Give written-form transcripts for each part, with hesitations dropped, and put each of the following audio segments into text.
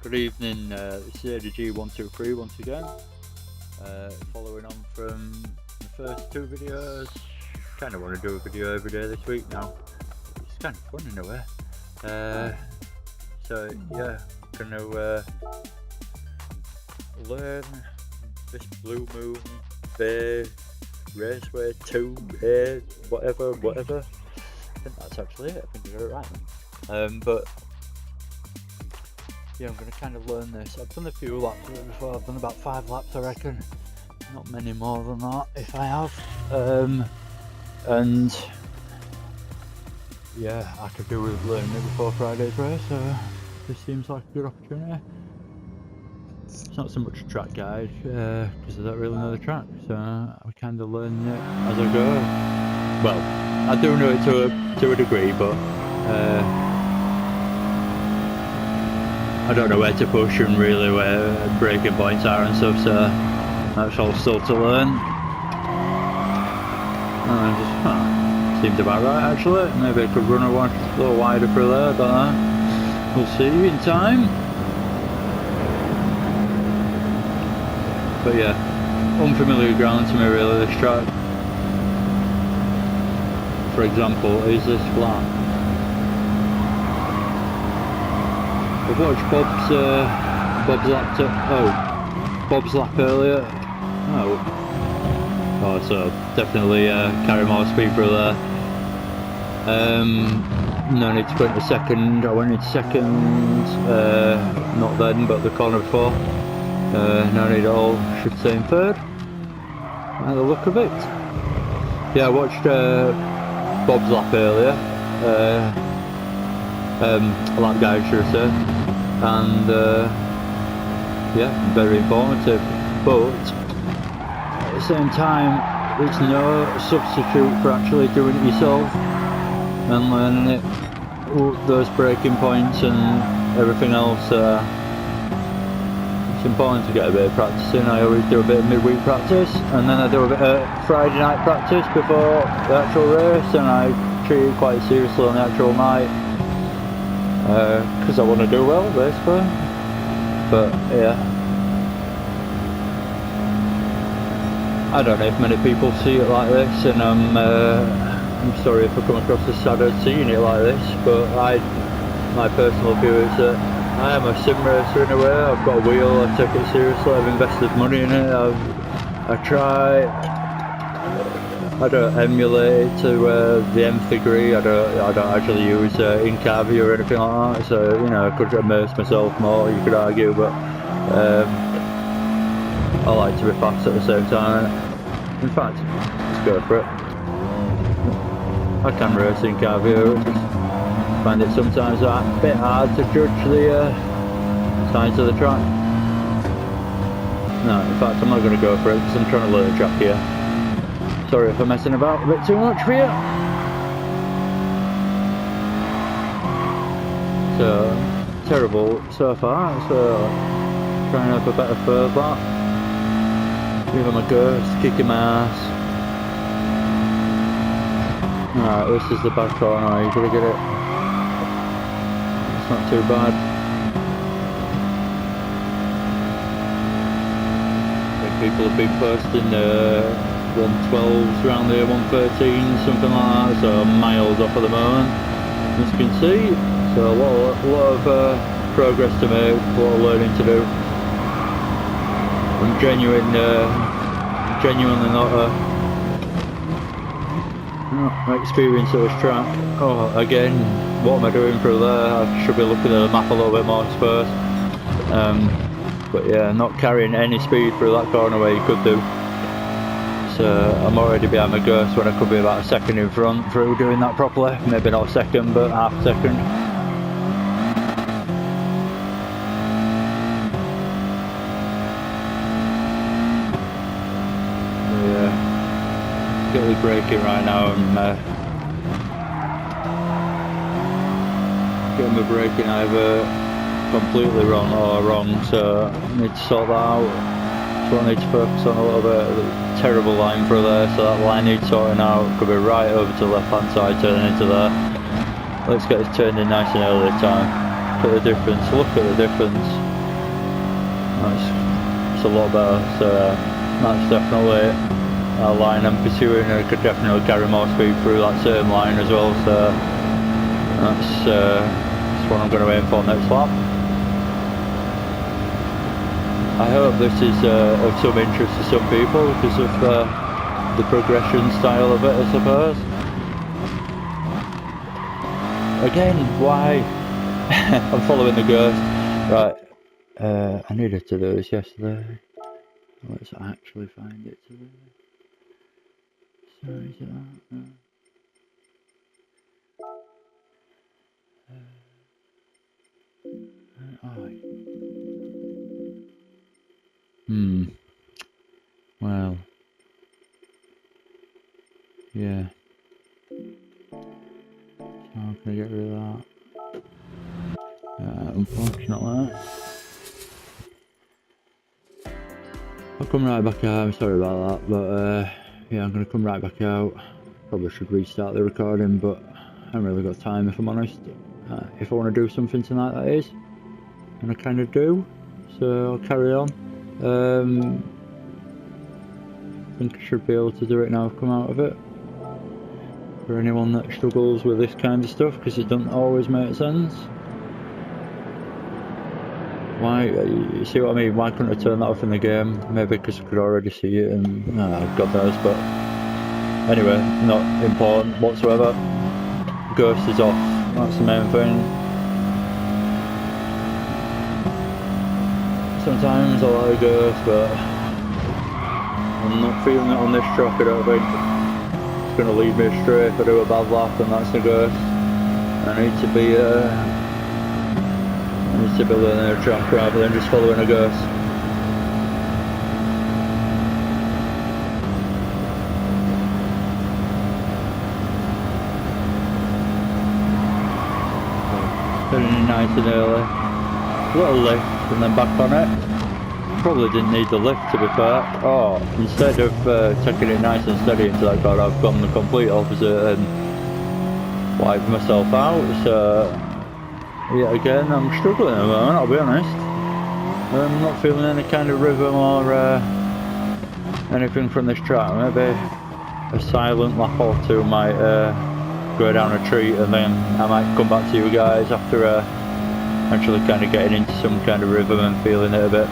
Good evening, this is ADG123 once again. Following on from the first two videos, kind of want to do a video every day this week now. It's kind of fun in a way. So yeah, gonna learn this Blue Moon Bay Raceway 2A whatever. I think that's actually it. I think I got it right. But yeah, I'm going to kind of learn this. I've done a few laps of it before. I've done about 5 laps, I reckon. Not many more than that, if I have. And yeah, I could do with learning it before Friday's race, so this seems like a good opportunity. It's not so much a track guide, because I don't really know the track, so I kind of learn it as I go. Well, I do know it to a degree, but I don't know where to push and really where braking points are and stuff, so that's all still to learn. Seemed about right actually. Maybe I could run a little wider through there, don't know. We'll see in time. But yeah, unfamiliar ground to me really, this track. For example, is this flat? I've watched Bob's lap earlier. Oh, so definitely carry more speed through there. No need to go into second. I went into second, not then, but the corner before. No need at all. Should stay in third. By the look of it. Yeah, I watched Bob's lap earlier. Lap guide, should I say. And yeah, very informative, but at the same time it's no substitute for actually doing it yourself and learning it, those braking points and everything else. It's important to get a bit of practice in. I always do a bit of midweek practice and then I do a bit of Friday night practice before the actual race, and I treat it quite seriously on the actual night. Because I want to do well, basically. But yeah, I don't know if many people see it like this, and I'm sorry if I come across as sad as seeing it like this, but my personal view is that I am a sim racer in a way. I've got a wheel, I take it seriously, I've invested money in it, I try. I don't emulate it to the nth degree. I don't actually use in-car view or anything like that. So you know, I could immerse myself more. You could argue, but I like to be fast at the same time. In fact, let's go for it. I can race in-car view. I just find it sometimes a bit hard to judge the size of the track. No, in fact, I'm not going to go for it because I'm trying to learn the track here. Sorry if I'm messing about a bit too much for you. So, terrible so far, so trying to have a better third lap. Give him a go, just kicking my ass. Alright, this is the bad corner, you gotta get it. It's not too bad. People have been posting 112s around there, 113, something like that, so miles off at the moment, as you can see. So a lot of progress to make, a lot of learning to do. I'm genuinely not experienced at this track. Oh, again, what am I doing through there? I should be looking at the map a little bit more, I suppose. But yeah, not carrying any speed through that corner where you could do. So I'm already behind my ghost when I could be about a second in front through doing that properly. Maybe not a second, but half a second. Yeah, get the braking right now and getting my braking either completely wrong or wrong, so I need to sort that out. So I need to focus on a little bit of the terrible line through there, so that line needs sorting out. Could be right over to the left hand side, turning into there. Let's get this turned in nice and early this time. Look at the difference, look at the difference. It's a lot better, so that's definitely a line I'm pursuing, and I could definitely carry more speed through that same line as well, so that's what I'm going to aim for next lap. I hope this is of some interest to some people because of the progression style of it, I suppose. Again, why? I'm following the ghost. Right, I needed to do this yesterday. Let's actually find it today. Sorry, is it that? No. Well, yeah. So how can I get rid of that? Unfortunately. I'll come right back out, I'm sorry about that, but yeah, I'm going to come right back out. Probably should restart the recording, but I haven't really got time if I'm honest. If I want to do something tonight, that is. And I kind of do, so I'll carry on. I think I should be able to do it now I've come out of it. For anyone that struggles with this kind of stuff, because it doesn't always make sense. Why, you see what I mean? Why couldn't I turn that off in the game? Maybe because I could already see it and God knows, but anyway, not important whatsoever. Ghost is off, that's the main thing. Sometimes I like Ghost, but I'm not feeling it on this track, I don't think. It's going to lead me astray if I do a bad lap, and that's the Ghost. I need to be learning a track rather than just following a Ghost. Getting in nice and early. A little lift and then back on it. Probably didn't need the lift, to be fair. Oh, instead of taking it nice and steady into that car, I've gone the complete opposite and wiped myself out. So yet again, I'm struggling at the moment, I'll be honest. I'm not feeling any kind of rhythm or anything from this track. Maybe a silent lap or two might go down a treat, and then I might come back to you guys after actually kind of getting into some kind of rhythm and feeling it a bit.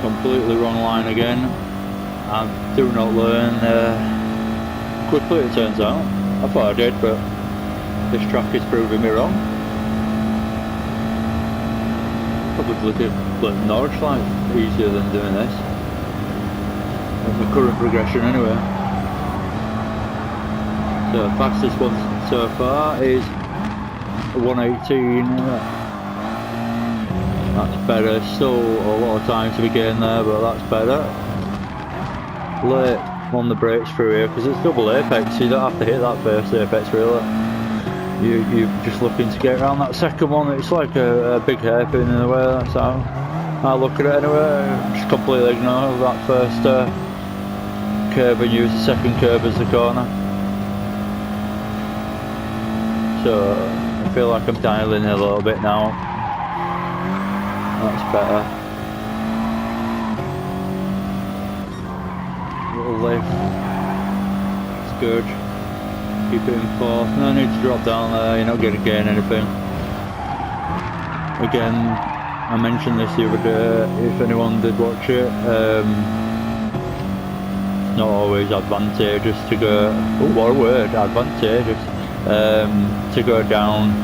Completely wrong line again. I do not learn quickly, it turns out. I thought I did, but this track is proving me wrong. Probably did learn Norwich Life easier than doing this. In the current progression anyway. So fastest one so far is 118. That's better. Still a lot of time to be gained there, but that's better. Late on the brakes through here because it's double apex, so you don't have to hit that first apex really. You're just looking to get around that second one. It's like a big hairpin in a way, that's how I look at it anyway. Just completely ignore that first curve and use the second curve as the corner. So I feel like I'm dialing in a little bit now. That's better. Little lift. It's good. Keep it in fourth. No need to drop down there, you're not going to gain anything. Again, I mentioned this the other day, if anyone did watch it, it's not always advantageous to go, oh what a word, advantageous, to go down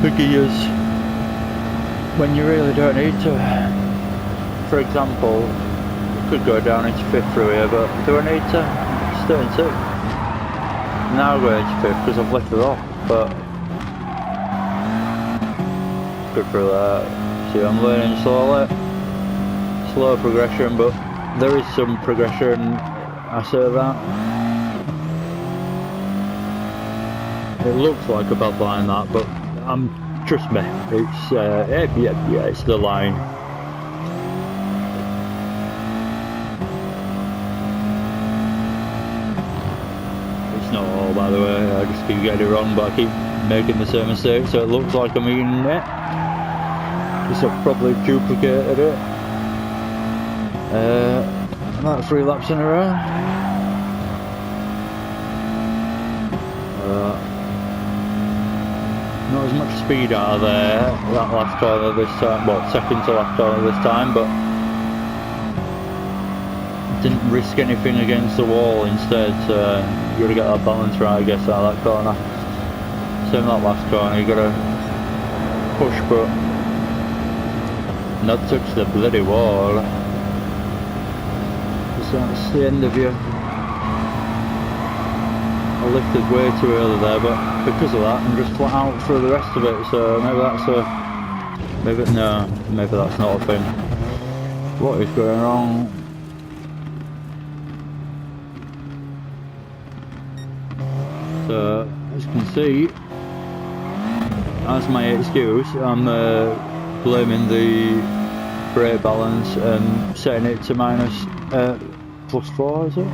the gears when you really don't need to. For example, I could go down into fifth through here, but do I need to? Still in sixth. Now I'm going into fifth because I've lifted off, but good for that. See, I'm learning slowly. Slow progression, but there is some progression I say that. It looks like a bad line that, but trust me, it's yeah, it's the line. It's not all, by the way. I just keep getting it wrong, but I keep making the same mistake, so it looks like I'm eating it. Just I've probably duplicated it. About 3 laps in a row. Not as much speed out of there that last corner this time, well, second to last corner this time, but didn't risk anything against the wall. Instead, you got to get that balance right, I guess, out of that corner. Same that last corner, you got to push, but not touch the bloody wall. So that's the end of you. I lifted way too early there, but because of that, I'm just flat out through the rest of it. So maybe that's maybe that's not a thing. What is going on? So as you can see, as my excuse, I'm blaming the brake balance and setting it to +4, is it?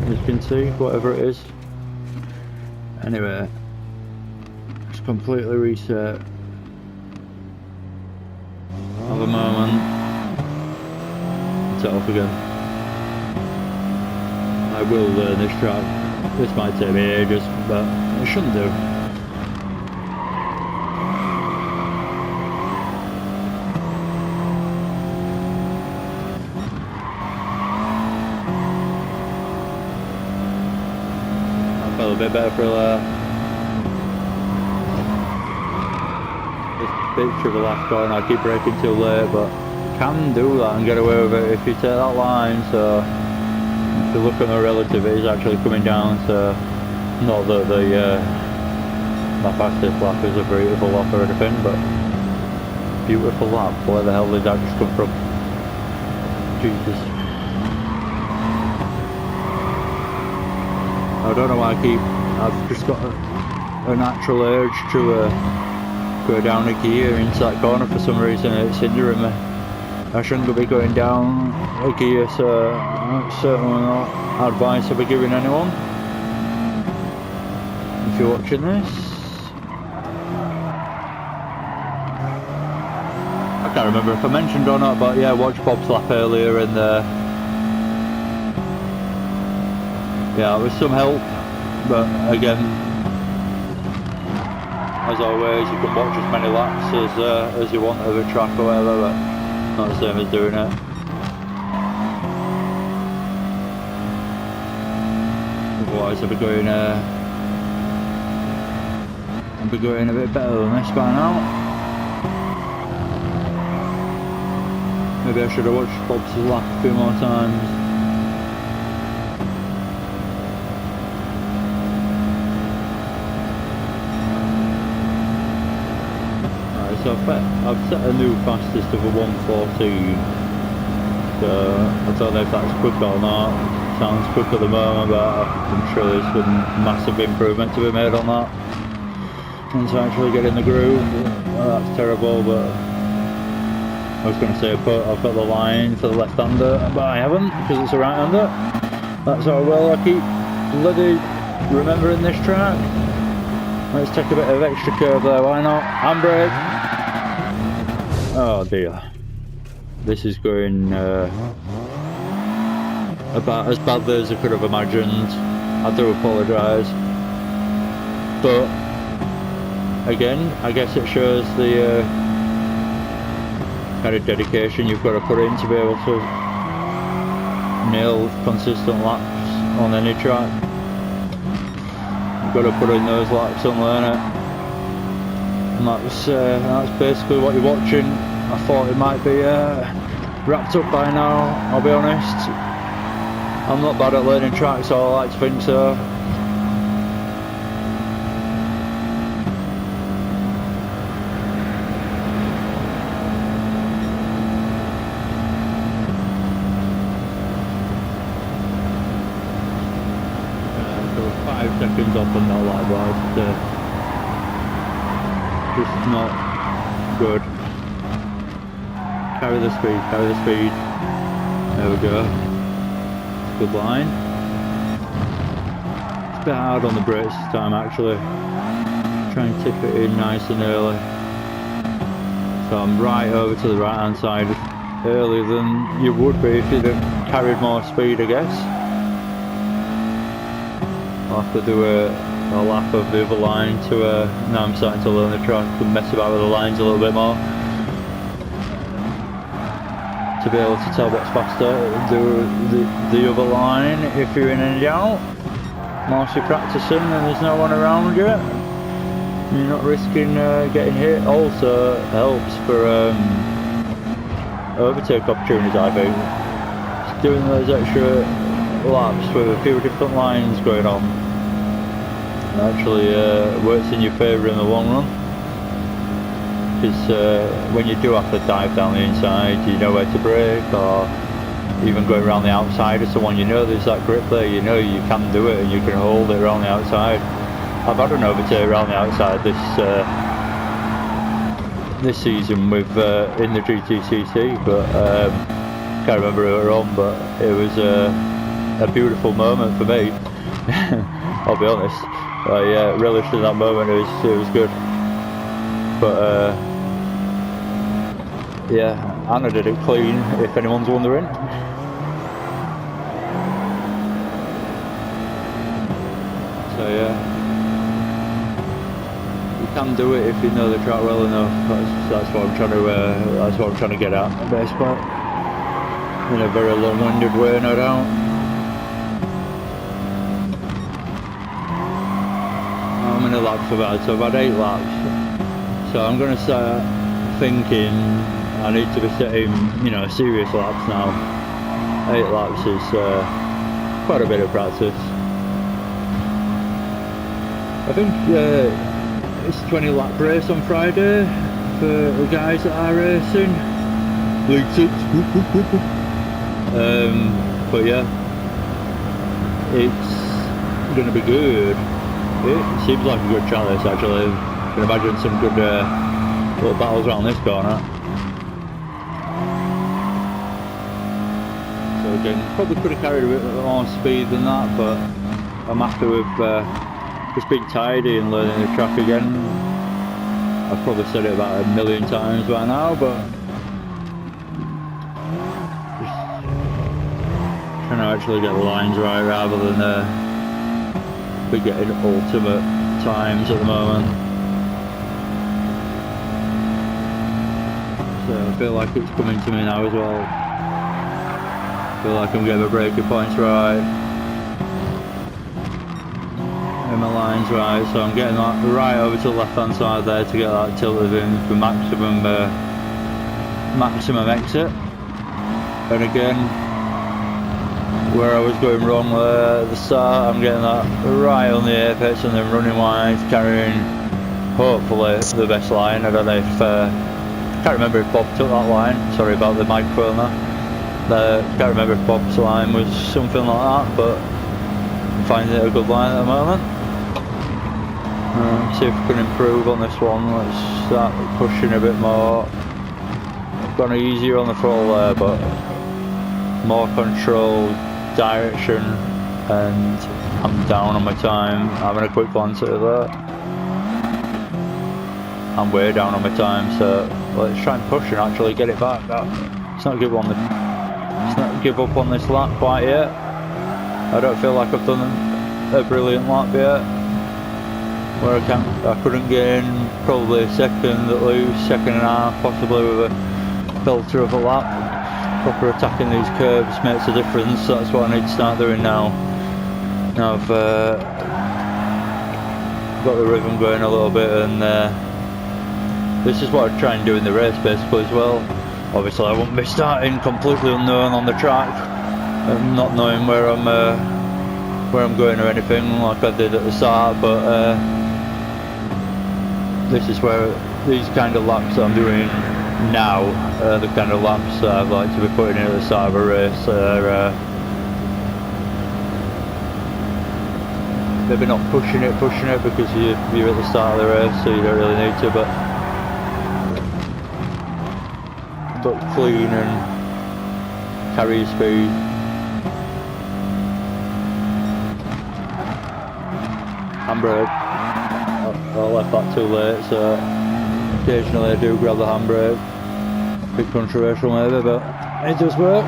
As you can see, whatever it is. Anyway, it's completely reset. Have a moment. Set off again. I will learn this track. This might take me ages, but it shouldn't do. A bit better for this picture of the last corner. I keep braking too late, but you can do that and get away with it if you take that line. So if you look at my relative, it is actually coming down. So not that my fastest lap is a beautiful lap or anything, but beautiful lap. Where the hell did that just come from? Jesus. I don't know why I've just got a natural urge to go down a gear into that corner for some reason. It's hindering me. I shouldn't be going down a gear, so that's certainly not advice I'll be giving anyone. If you're watching this. I can't remember if I mentioned or not, but yeah, watch Bob's lap earlier and yeah, with some help, but again, as always, you can watch as many laps as you want of a track or whatever, but not the same as doing it. Otherwise, I'll be going a bit better than this by now. Maybe I should have watched Bob's lap a few more times. So I've set a new fastest of a 114, so I don't know if that's quick or not. Sounds quick at the moment, but I'm sure there's been massive improvement to be made on that. Once I actually get in the groove, well, that's terrible, but I was going to say I've got the line for the left-hander, but I haven't, because it's a right-hander. That's how well I keep bloody remembering this track. Let's take a bit of extra curve there, why not? Handbrake. Oh dear. This is going about as badly as I could have imagined. I do apologise. But again, I guess it shows the kind of dedication you've got to put in to be able to nail consistent laps on any track. You've got to put in those laps and learn it. And that's basically what you're watching. I thought it might be wrapped up by now, I'll be honest. I'm not bad at learning tracks, so I like to think so. seconds off and not like that. Just not good. Carry the speed, carry the speed. There we go. Good line. It's a bit hard on the brakes this time actually. Try and tip it in nice and early. So I'm right over to the right hand side earlier than you would be if you'd have carried more speed, I guess. I'll have to do a lap of the other line to now I'm starting to learn the track and mess about with the lines a little bit more. To be able to tell what's faster, do the other line if you're in and out. Whilst you're practicing and there's no one around you, you're not risking getting hit. Also helps for overtake opportunities, I think. Just doing those extra laps with a few different lines going on actually works in your favour in the long run. Because when you do have to dive down the inside, you know where to brake, or even going around the outside of someone, you know there's that grip there, you know you can do it and you can hold it around the outside. I've had an overtake around the outside this season with in the GTCC, but can't remember who it was on, but it was a beautiful moment for me. I'll be honest, I relished in that moment. It was good, but yeah, Anna did it clean, if anyone's wondering. So yeah, you can do it if you know the track well enough. That's what I'm trying to. That's what I'm trying to get at. Best part, in a very long-winded way, no doubt. How many laps have I had? So I've had 8 laps. So I'm going to start thinking I need to be setting, serious laps now. 8 laps is quite a bit of practice. I think it's a 20 lap race on Friday for the guys that are racing. League 6. But yeah, it's going to be good. It seems like a good track this actually. I can imagine some good little battles around this corner. So again, probably could have carried a bit more speed than that, but I'm happy with just being tidy and learning the track again. I've probably said it about 1 million times by now, but just trying to actually get the lines right rather than be getting ultimate times at the moment. So I feel like it's coming to me now as well. I feel like I'm getting the braking points right and my lines right, so I'm getting that right over to the left hand side there to get that tilted in for maximum exit. And again, where I was going wrong at the start, I'm getting that right on the apex and then running wide, carrying hopefully the best line. I don't know if can't remember if Bob took that line. Sorry about the microphone there. Can't remember if Bob's line was something like that, but I'm finding it a good line at the moment. See if we can improve on this one. Let's start pushing a bit more. Gone easier on the throttle there, but more control, direction, and I'm down on my time. Having a quick glance at it there. I'm way down on my time, so let's try and push and actually get it back. Let's not give up on this lap quite yet. I don't feel like I've done a brilliant lap yet. Where I couldn't gain probably a second at least, second and a half possibly with a belter of a lap. Proper attacking these curves makes a difference. That's what I need to start doing now. Now I've got the rhythm going a little bit, and this is what I try and do in the race basically as well. Obviously I won't be starting completely unknown on the track and not knowing where I'm going or anything like I did at the start, but this is where these kind of laps that I'm doing now, the kind of laps that I'd like to be putting in at the start of a race, maybe not pushing it because you're at the start of the race, so you don't really need to, but clean and carry your speed. Handbrake. I left that too late, so occasionally I do grab the handbrake. Bit controversial maybe, but it does work.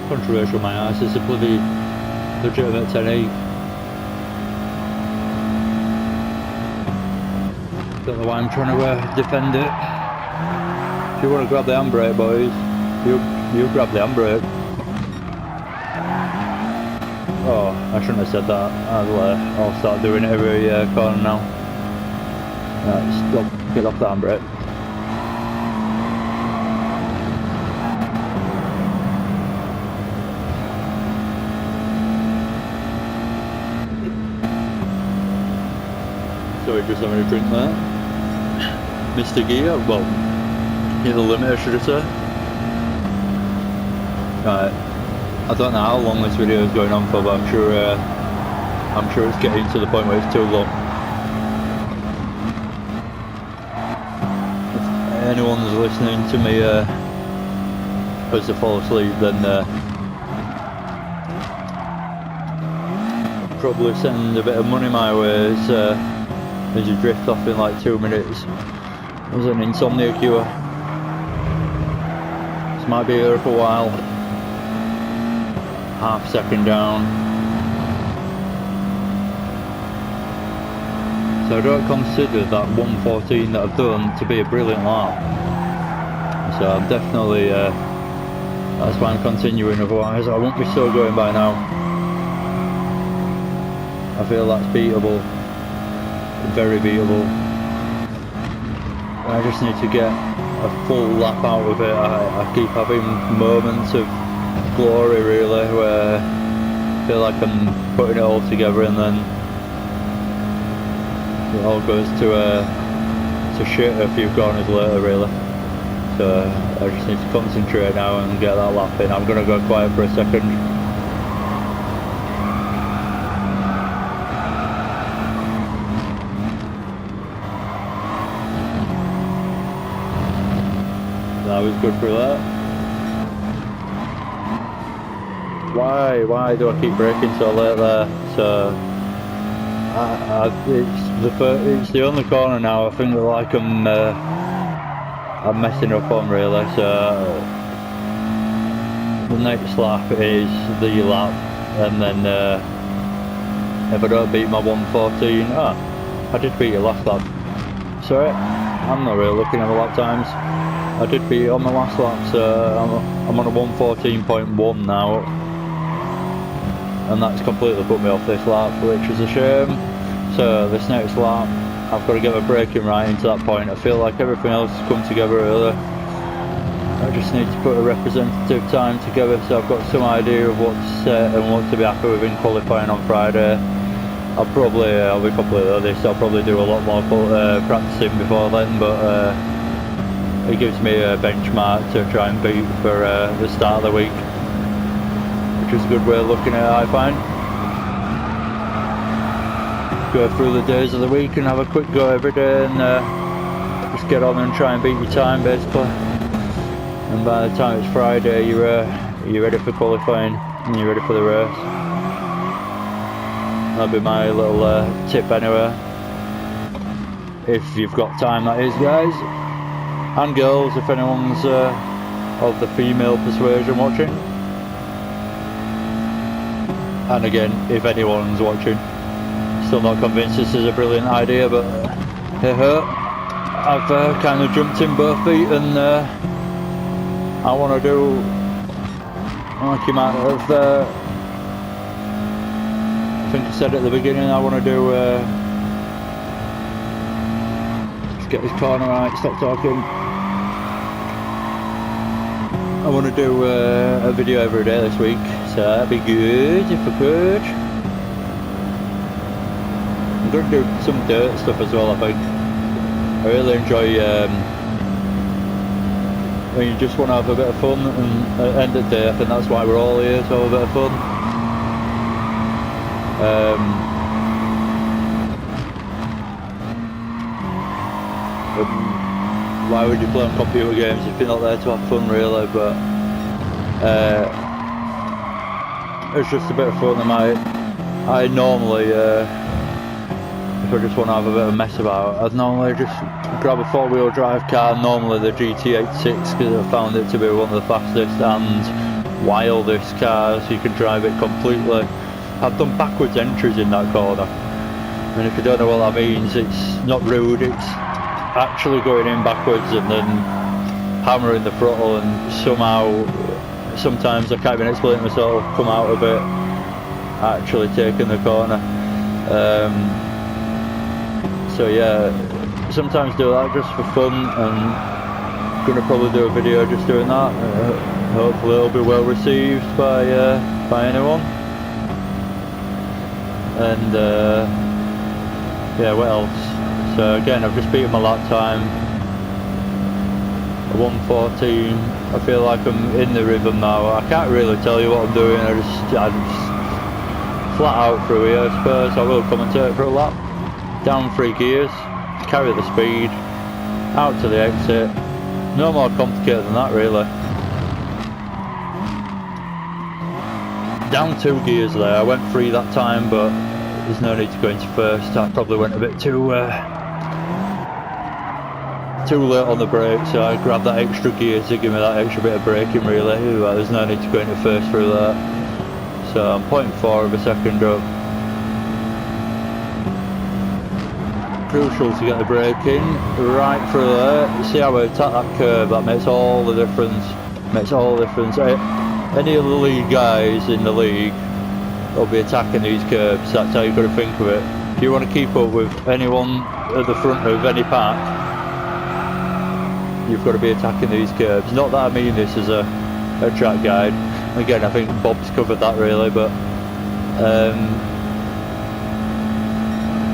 Controversial my eyes, it's a bloody legitimate technique. Don't know why I'm trying to defend it. If you want to grab the handbrake, boys, you grab the handbrake. Oh, I shouldn't have said that. I'll start doing it every corner now. Right, stop, get off the handbrake. Sorry, just having a drink there. Mr. Gear, well, hit the limit, I should have said. Right, I don't know how long this video is going on for, but I'm sure it's getting to the point where it's too long. If anyone's listening to me as they fall asleep, then probably send a bit of money my way as you drift off in like 2 minutes. There's an insomnia cure. This might be here for a while. Half second down. So I don't consider that 1:14 that I've done to be a brilliant lap. So I'm definitely, that's why I'm continuing, otherwise I won't be still going by now. I feel that's beatable. Very beatable. I just need to get a full lap out of it. I keep having moments of glory really where I feel like I'm putting it all together and then it all goes to shit a few corners later really. So I just need to concentrate now and get that lap in. I'm going to go quiet for a second. That was good for that. Why do I keep braking so late there? So it's the only corner now I think that like I'm messing up on really. So the next lap is the lap, and then if I don't beat my 1:14, I did beat it last lap. Sorry, I'm not really looking at the lap times. I did beat it on the last lap, so I'm on a 1:14.1 now, and that's completely put me off this lap, which is a shame. So this next lap, I've got to get my braking right into that point. I feel like everything else has come together earlier. I just need to put a representative time together, so I've got some idea of what to set and what to be happy with in qualifying on Friday. I'll be completely honest, I'll probably do a lot more practicing before then, but it gives me a benchmark to try and beat for the start of the week, which is a good way of looking at it, I find. Go through the days of the week and have a quick go every day and just get on and try and beat your time basically. And by the time it's Friday, you're ready for qualifying and you're ready for the race. That'll be my little tip anyway. If you've got time, that is, guys. And girls, if anyone's of the female persuasion watching. And again, if anyone's watching. Still not convinced this is a brilliant idea, but hey ho, I've kind of jumped in both feet and I want to do, like you might have, I think I said at the beginning, I want to do, let's get this corner right, stop talking. I want to do a video every day this week, so that'd be good if I could. I'm going to do some dirt stuff as well, I think. I really enjoy when you just want to have a bit of fun, and at the end of the day I think that's why we're all here, to have a bit of fun. Why would you play on computer games if you're not there to have fun, really? But it's just a bit of fun. I normally, if I just want to have a bit of a mess about, I'd normally just grab a 4-wheel drive car, normally the GT86, because I found it to be one of the fastest and wildest cars. You can drive it completely. I've done backwards entries in that corner, and if you don't know what that means, it's not rude, it's actually going in backwards and then hammering the throttle, and somehow, sometimes I can't even explain myself, come out of it actually taking the corner. So yeah, sometimes do that just for fun, and I'm gonna probably do a video just doing that. Hopefully it'll be well received by anyone. And yeah, what else? So again, I've just beaten my lap time, 1:14. I feel like I'm in the rhythm now. I can't really tell you what I'm doing. I just flat out through here. I suppose I will commentate for a lap. Down 3 gears, carry the speed, out to the exit. No more complicated than that, really. Down 2 gears there. I went 3 that time, but there's no need to go into first. I probably went a bit too late on the brake, so I grabbed that extra gear to give me that extra bit of braking, really. There's no need to go into first through that. So I'm 0.4 of a second up. Crucial to get the brake in right through there. See how I attack that curb? That makes all the difference. Makes all the difference. Any of the lead guys in the league will be attacking these curbs. That's how you've got to think of it. If you want to keep up with anyone at the front of any pack, you've got to be attacking these curbs. Not that I mean this as a track guide. Again, I think Bob's covered that, really, but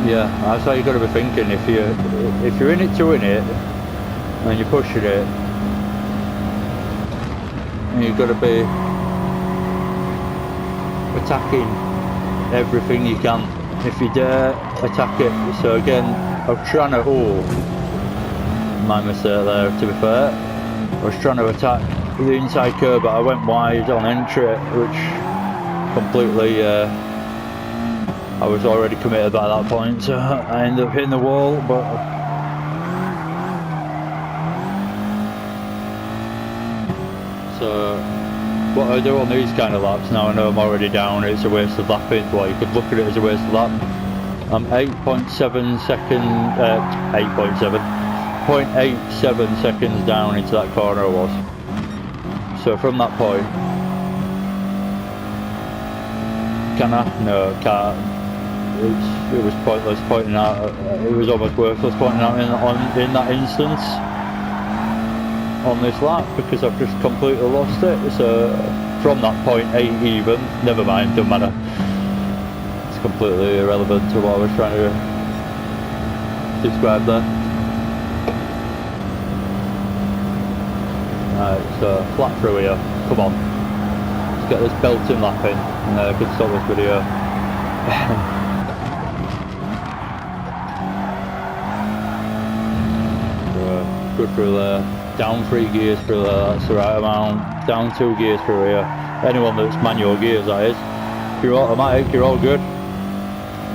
yeah, that's how you've got to be thinking. If you're in it to win it, and you're pushing it, and you've got to be attacking everything you can. If you dare, attack it. So again, I'm trying to, my mistake there, to be fair. I was trying to attack the inside curb, but I went wide on entry, which completely, I was already committed by that point, so I ended up hitting the wall. But so what I do on these kind of laps, now I know I'm already down, it's a waste of lapping. Well, you could look at it as a waste of lap. I'm 8.7 seconds, 0.87 seconds down into that corner I was. So from that point, can I? No, can't. It was pointless pointing out. It was almost worthless pointing out in that instance on this lap, because I've just completely lost it. So from that 0.8 even, never mind, doesn't matter. It's completely irrelevant to what I was trying to describe there. Right, so flat through here. Come on, let's get this belting lap in, and I can stop this video. Good through there. Down 3 gears through there, that's the right amount. Down 2 gears through here. Anyone that's manual gears, that is. If you're automatic, you're all good.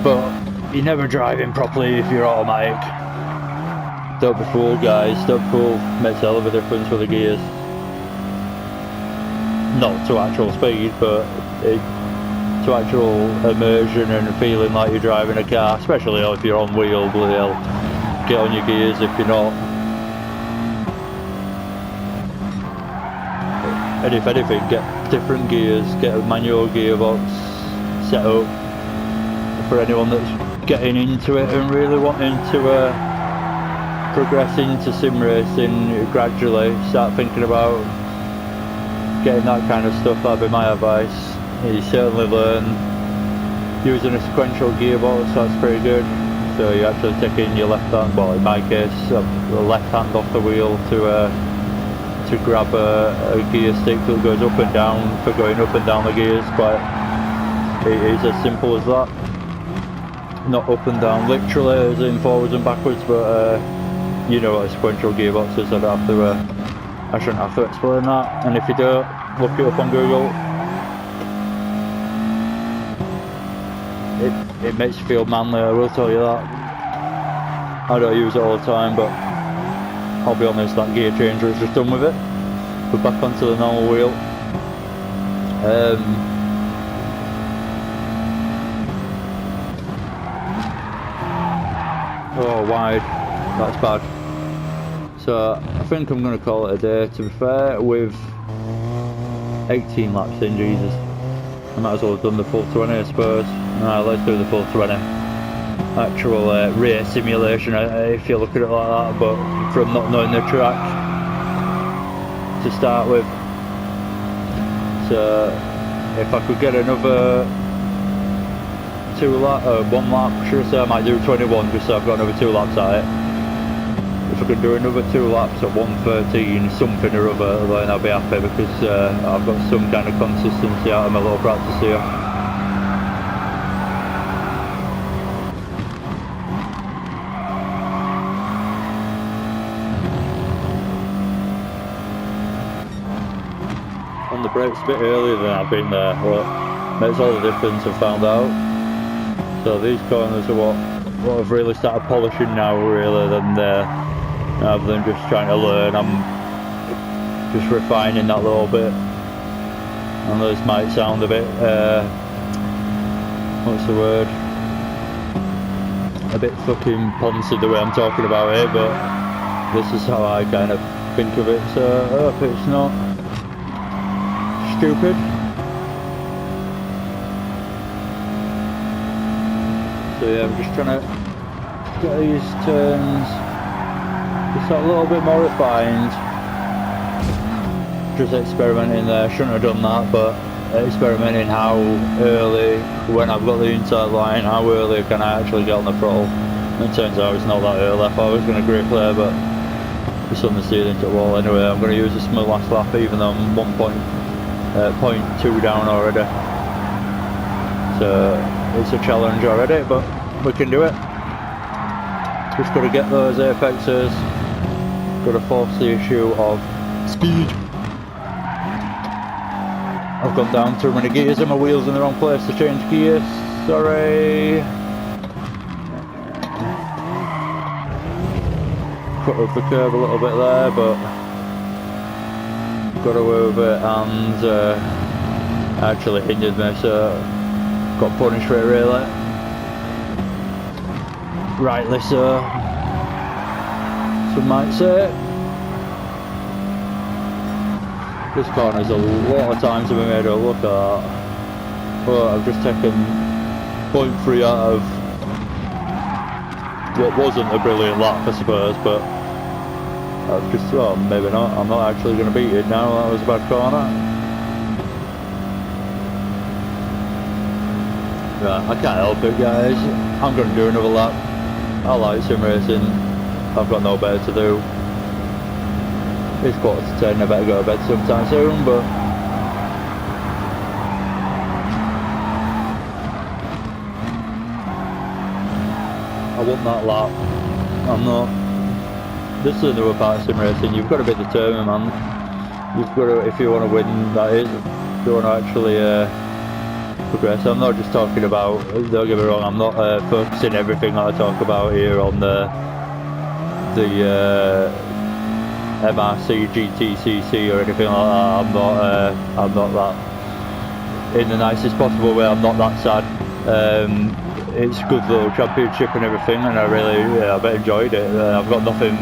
But you're never driving properly if you're automatic. Don't be fooled, guys. Don't be fooled. Makes a hell of a difference with the gears. Not to actual speed, but to actual immersion and feeling like you're driving a car. Especially if you're on wheel, bloody hell. Get on your gears if you're not. And if anything, get different gears, get a manual gearbox set up for anyone that's getting into it and really wanting to progress into sim racing gradually. Start thinking about getting that kind of stuff. That'd be my advice. You certainly learn using a sequential gearbox, that's pretty good. So you're actually taking your left hand, well in my case, the left hand off the wheel to to grab a gear stick that goes up and down for going up and down the gears. It is as simple as that. Not up and down literally as in forwards and backwards, but you know what a sequential gearbox is. I shouldn't have to explain that, and if you don't, look it up on Google. It makes you feel manly, I will tell you that. I don't use it all the time, but I'll be honest, that gear changer is just done with it. We're back onto the normal wheel. Oh, wide, that's bad. So I think I'm going to call it a day, to be fair, with 18 laps in, Jesus. I might as well have done the full 20, I suppose. Alright, let's do the full 20. Actual race simulation, if you look at it like that, but from not knowing the track to start with. So if I could get another 1 lap, should I say, I might do 21 just so I've got another 2 laps at it. If I could do another 2 laps at 1:13 something or other, then I'll be happy, because I've got some kind of consistency out of my little practice here. On the brakes a bit earlier than I've been there, but makes all the difference, I've found out. So these corners are what I've really started polishing now, really, rather than just trying to learn. I'm just refining that a little bit. And this might sound a bit, what's the word? A bit fucking poncy the way I'm talking about it, but this is how I kind of think of it, so I hope it's not stupid. So yeah, I'm just trying to get these turns just a little bit more refined. Just experimenting there, shouldn't have done that, but experimenting how early, when I've got the inside line, how early can I actually get on the throttle. It turns out it's not that early. I thought I was going to grip there, but the sun is steered into the wall anyway. I'm going to use this my last lap, even though I'm 1.2 down already. So it's a challenge already, but we can do it. Just got to get those apexes. Got to force the issue of speed. I've gone down too many gears and my wheel's in the wrong place to change gears. Sorry. Cut off the curb a little bit there, but got away with it, and actually hindered me, so got punished for it really. Rightly so, some might say. This corner's a lot of time to be made of, look at that. But I've just taken 0.3 out of what wasn't a brilliant lap, I suppose, but I've just, well, maybe not. I'm not actually going to beat it now. That was a bad corner. Right, I can't help it, guys. I'm going to do another lap. I like sim racing. I've got no better to do. It's 9:45, I better go to bed sometime soon, but I want that lap. I'm not. This is another part of sim racing. You've got to be determined, man. You've got to, if you want to win, that is, if you want to actually progress. I'm not just talking about, don't get me wrong, I'm not focusing everything that I talk about here on the MRC, GTCC or anything like that. I'm not that, in the nicest possible way, I'm not that sad. It's a good little championship and everything, and I've enjoyed it. I've got nothing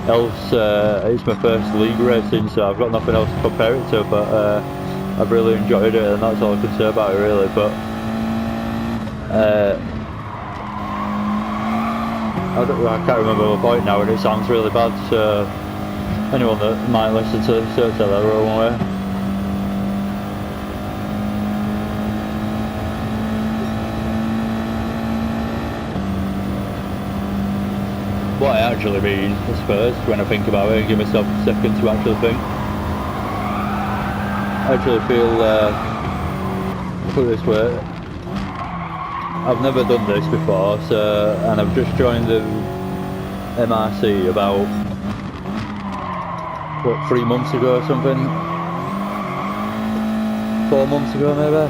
else, it's my first league racing, so I've got nothing else to compare it to, but I've really enjoyed it, and that's all I can say about it really. But I can't remember my point now, and it sounds really bad, so anyone that might listen to this, tell that the wrong way. What I actually mean first when I think about it, give myself a second to actually think. I actually feel, put it this way, I've never done this before, so, and I've just joined the MRC about, what, 3 months ago or something? 4 months ago maybe?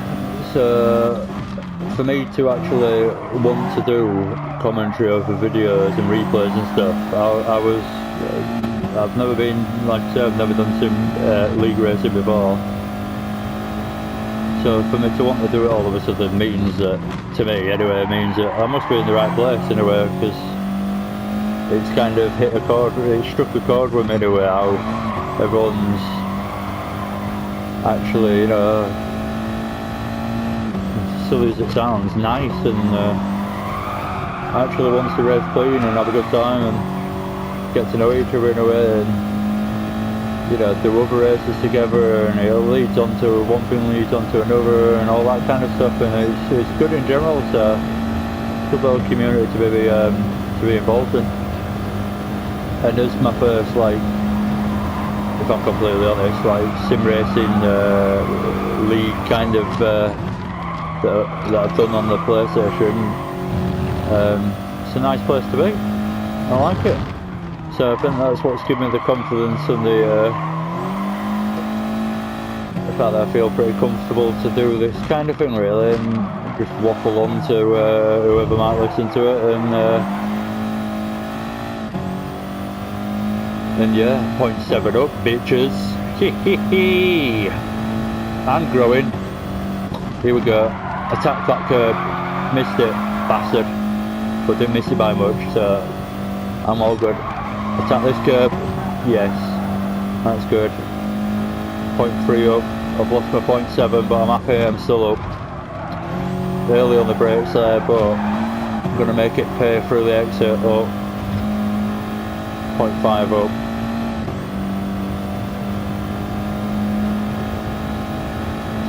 So, for me to actually want to do commentary over videos and replays and stuff, I've never been, like I said, I've never done some league racing before. So for me to want to do it all of a sudden means that, to me anyway, means that I must be in the right place in a way, because it's kind of hit a chord, it struck a chord with me anyway, how everyone's actually, you know, silly as it sounds, nice and actually wants to race clean and have a good time and get to know each other in a way, and you know, do other races together, and it leads on to one thing, leads on to another, and all that kind of stuff, and it's good in general. So it's a good little community to be involved in. And it's my first, like, if I'm completely honest, like sim racing league kind of that I've done on the PlayStation. It's a nice place to be. I like it. So I think that's what's given me the confidence and the fact that I feel pretty comfortable to do this kind of thing, really, and just waffle on to whoever might listen to it, and yeah, 0.7 up, bitches. And growing. Here we go. Attacked that curb, missed it, bastard, but didn't miss it by much, so I'm all good. Attack this curb, yes, that's good. 0.3 up, I've lost my 0.7, but I'm happy I'm still up. Early on the brakes there, but I'm going to make it pay through the exit up. 0.5 up.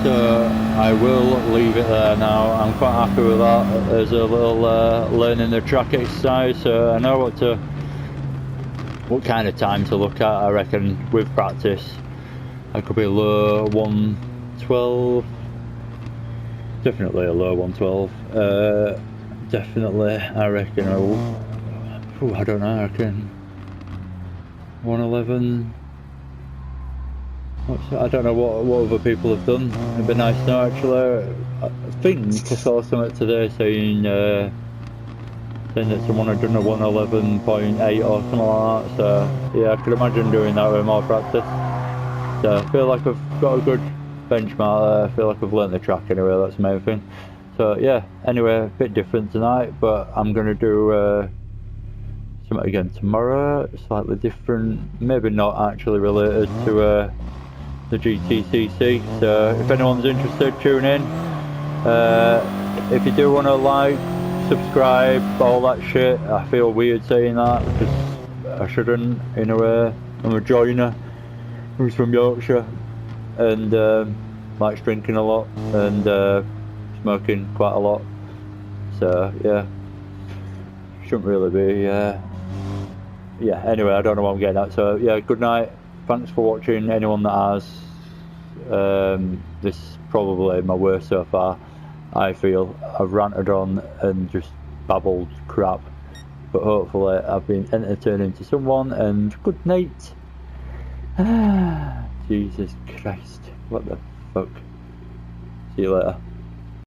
So I will leave it there now. I'm quite happy with that. There's a little learning the track exercise, so I know what kind of time to look at. I reckon with practice I could be a low 112, definitely a low 112, definitely I reckon I don't know, I reckon 111. I don't know what other people have done. It'd be nice to know actually. I think I saw something today saying that someone had done a 111.8 or something like that, so yeah, I could imagine doing that with more practice. So I feel like I've got a good benchmark there. I feel like I've learnt the track anyway, that's the main thing. So yeah, anyway, a bit different tonight, but I'm going to do something again tomorrow, slightly different, maybe not actually related to the GTCC. So if anyone's interested, tune in. If you do want to like, subscribe, all that shit, I feel weird saying that because I shouldn't in a way. I'm a joiner who's from Yorkshire and likes drinking a lot and smoking quite a lot, so yeah, shouldn't really be yeah, anyway, I don't know what I'm getting at. So yeah, good night, thanks for watching. Anyone that has, this is probably my worst so far. I feel I've ranted on and just babbled crap, but hopefully I've been entertaining to someone, and good night. Jesus Christ, what the fuck. See you later.